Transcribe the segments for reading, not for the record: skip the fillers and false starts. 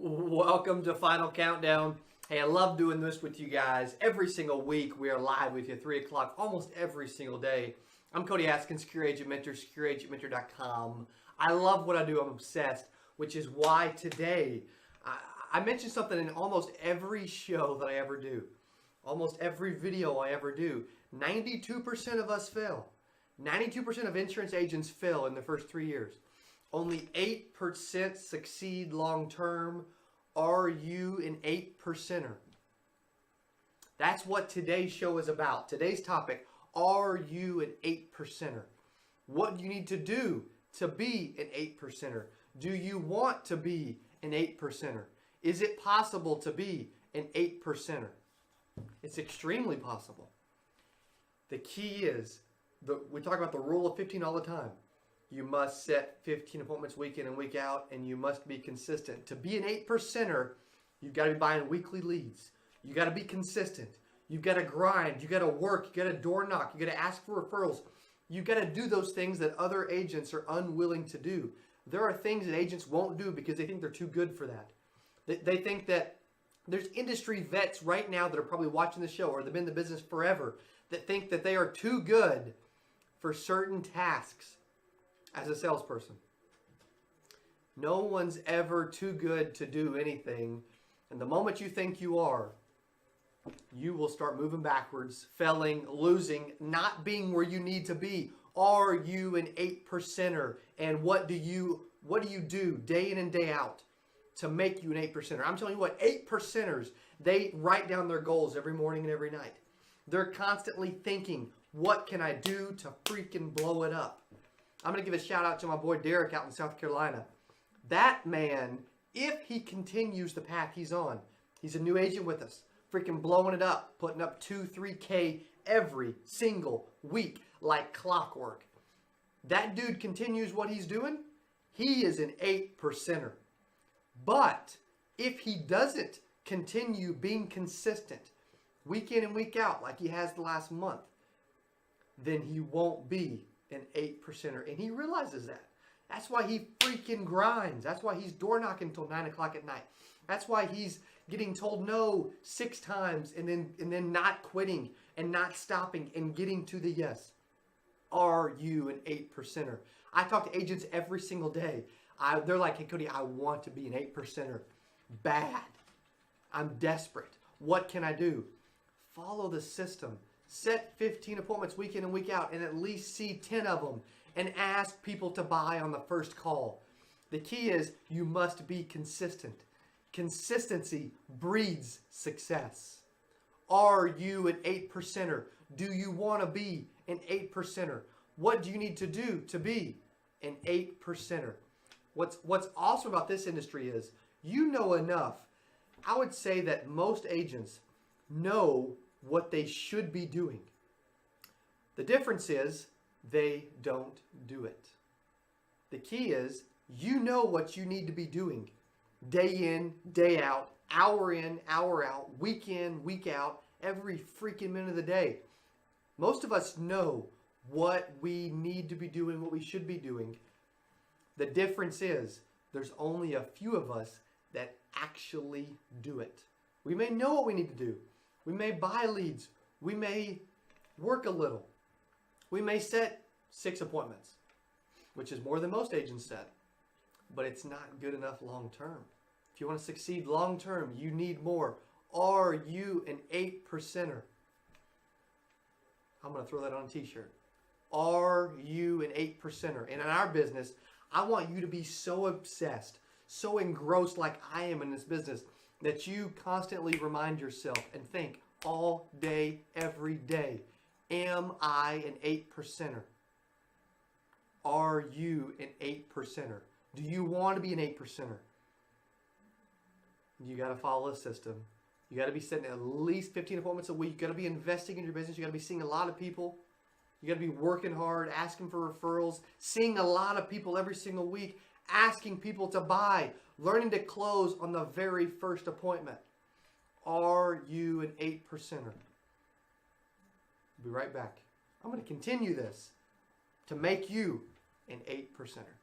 Welcome to Final Countdown. Hey, I love doing this with you guys. Every single week we are live with you at 3 o'clock almost every single day. I'm Cody Askins, Secure Agent Mentor, secureagentmentor.com. I love what I do. I'm obsessed, which is why today I mention something in almost every show that I ever do. Almost every video I ever do. 92% of us fail. 92% of insurance agents fail in the first 3 years. Only 8% succeed long term. Are you an 8%er? That's what today's show is about. Today's topic, are you an 8%er? What do you need to do to be an 8%er? Do you want to be an 8%er? Is it possible to be an 8%er? It's extremely possible. The key is, we talk about the rule of 15 all the time. You must set 15 appointments week in and week out, and you must be consistent. To be an 8%er, you've got to be buying weekly leads. You've got to be consistent. You've got to grind. You've got to work. You've got to door knock. You've got to ask for referrals. You've got to do those things that other agents are unwilling to do. There are things that agents won't do because they think they're too good for that. They think that there's industry vets right now that are probably watching the show, or they've been in the business forever, that think that they are too good for certain tasks. As a salesperson, no one's ever too good to do anything. And the moment you think you are, you will start moving backwards, failing, losing, not being where you need to be. Are you an 8%er? And what do you do day in and day out to make you an 8%er? I'm telling you what, 8%ers, they write down their goals every morning and every night. They're constantly thinking, what can I do to freaking blow it up? I'm going to give a shout out to my boy Derek out in South Carolina. That man, if he continues the path he's on, he's a new agent with us, freaking blowing it up, putting up 2-3K every single week like clockwork. That dude continues what he's doing, he is an 8%er. But if he doesn't continue being consistent week in and week out like he has the last month, then he won't be an 8%er, and he realizes that. That's why he freaking grinds. That's why he's door knocking until 9 o'clock at night. That's why he's getting told no 6 times and then not quitting and not stopping and getting to the yes. Are you an 8%er? I talk to agents every single day. They're like, hey Cody, I want to be an 8%er. Bad. I'm desperate. What can I do? Follow the system. Set 15 appointments week in and week out and at least see 10 of them and ask people to buy on the first call. The key is you must be consistent. Consistency breeds success. Are you an 8%er? Do you want to be an 8%er? What do you need to do to be an 8%er? What's awesome about this industry is you know enough. I would say that most agents know what they should be doing. The difference is they don't do it. The key is you know what you need to be doing day in, day out, hour in, hour out, week in, week out, every freaking minute of the day. Most of us know what we need to be doing, what we should be doing. The difference is there's only a few of us that actually do it. We may know what we need to do. We may buy leads. We may work a little. We may set 6 appointments, which is more than most agents set, but it's not good enough long term. If you want to succeed long term, you need more. Are you an 8%er? I'm going to throw that on a t-shirt. Are you an 8%er? And in our business, I want you to be so obsessed, so engrossed like I am in this business, that you constantly remind yourself and think all day, every day, am I an 8%er? Are you an 8%er? Do you want to be an 8%er? You got to follow a system. You got to be setting at least 15 appointments a week. You got to be investing in your business. You got to be seeing a lot of people. You got to be working hard, asking for referrals, seeing a lot of people every single week, asking people to buy, learning to close on the very first appointment. Are you an 8%er? I'll be right back. I'm going to continue this to make you an 8%er.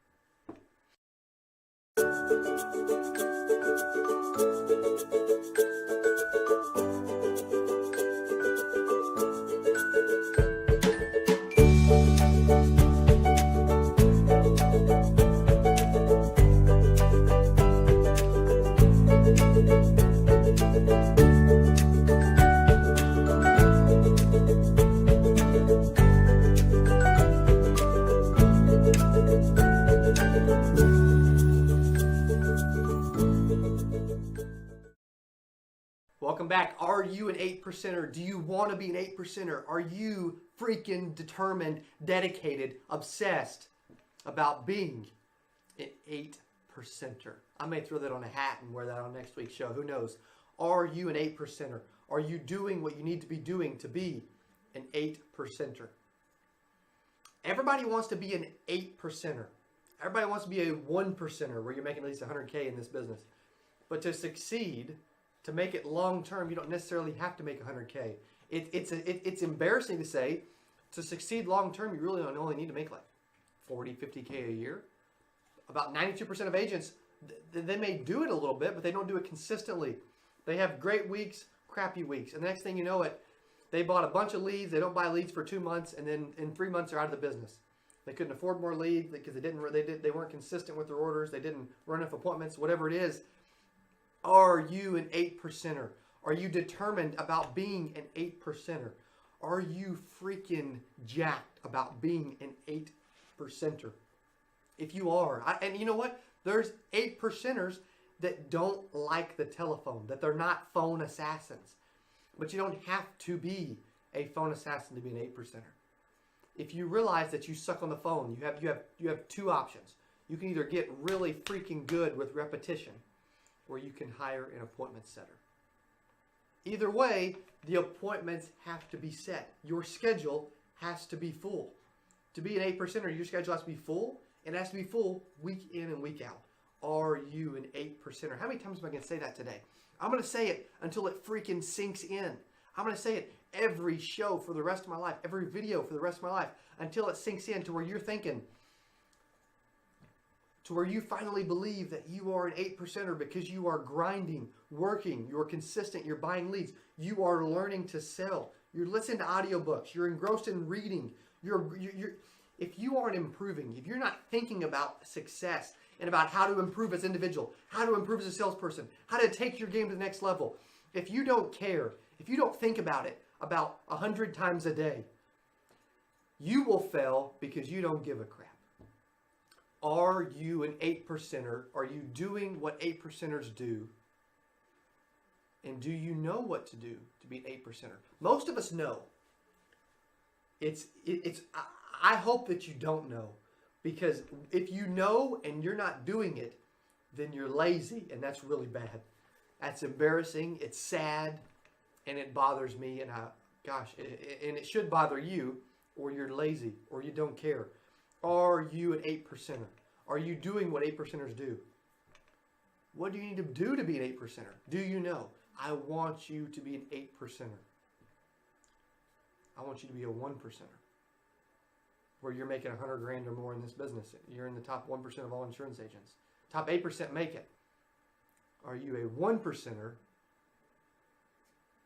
Welcome back. Are you an 8%er? Do you want to be an 8%er? Are you freaking determined, dedicated, obsessed about being an 8%er? I may throw that on a hat and wear that on next week's show. Who knows? Are you an 8%er? Are you doing what you need to be doing to be an 8%er? Everybody wants to be an 8%er. Everybody wants to be a 1%er where you're making at least 100K in this business. But to succeed, to make it long term, you don't necessarily have to make 100K. It's embarrassing to say, to succeed long term, you really only need to make like 40, 50K a year. About 92% of agents, they may do it a little bit, but they don't do it consistently. They have great weeks, crappy weeks. And the next thing you know they bought a bunch of leads. They don't buy leads for 2 months, and then in 3 months they're out of the business. They couldn't afford more leads because they weren't consistent with their orders. They didn't run enough appointments. Whatever it is. Are you an 8%er? Are you determined about being an 8%er? Are you freaking jacked about being an 8%er? If you are, and you know what? There's 8%ers that don't like the telephone, that they're not phone assassins. But you don't have to be a phone assassin to be an 8%er. If you realize that you suck on the phone, you have two options. You can either get really freaking good with repetition, or you can hire an appointment setter. Either way, the appointments have to be set. Your schedule has to be full. To be an 8%er, your schedule has to be full, and it has to be full week in and week out. Are you an 8%er? How many times am I going to say that today? I'm going to say it until it freaking sinks in. I'm going to say it every show for the rest of my life, every video for the rest of my life, until it sinks in to where you're thinking, to where you finally believe that you are an 8%er because you are grinding, working, you're consistent, you're buying leads, you are learning to sell, you're listening to audiobooks, you're engrossed in reading, if you aren't improving, if you're not thinking about success and about how to improve as an individual, how to improve as a salesperson, how to take your game to the next level, if you don't care, if you don't think about it about 100 times a day, you will fail because you don't give a crap. Are you an 8%er? Are you doing what 8%ers do? And do you know what to do to be an 8%er? Most of us know. I hope that you don't know, because if you know and you're not doing it, then you're lazy, and that's really bad. That's embarrassing. It's sad, and it bothers me. And and it should bother you, or you're lazy, or you don't care. Are you an 8%er? Are you doing what 8%ers do? What do you need to do to be an 8%er? Do you know? I want you to be an 8%er. I want you to be a 1%er. Where you're making 100 grand or more in this business. You're in the top 1% of all insurance agents. Top 8% make it. Are you a 1%er?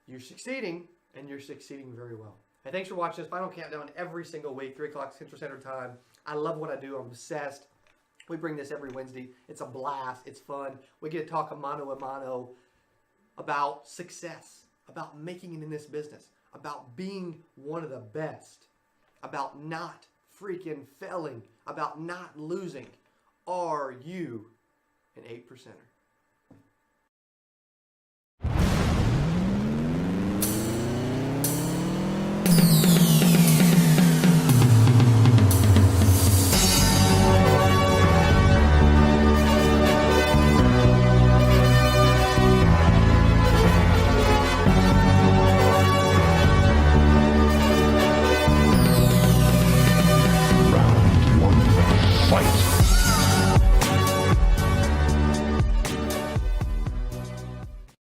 You're succeeding, and you're succeeding very well. Hey, thanks for watching this Final Countdown every single week, 3 o'clock Central Standard Time. I love what I do. I'm obsessed. We bring this every Wednesday. It's a blast. It's fun. We get to talk a mano a mano about success, about making it in this business, about being one of the best, about not freaking failing, about not losing. Are you an 8%er?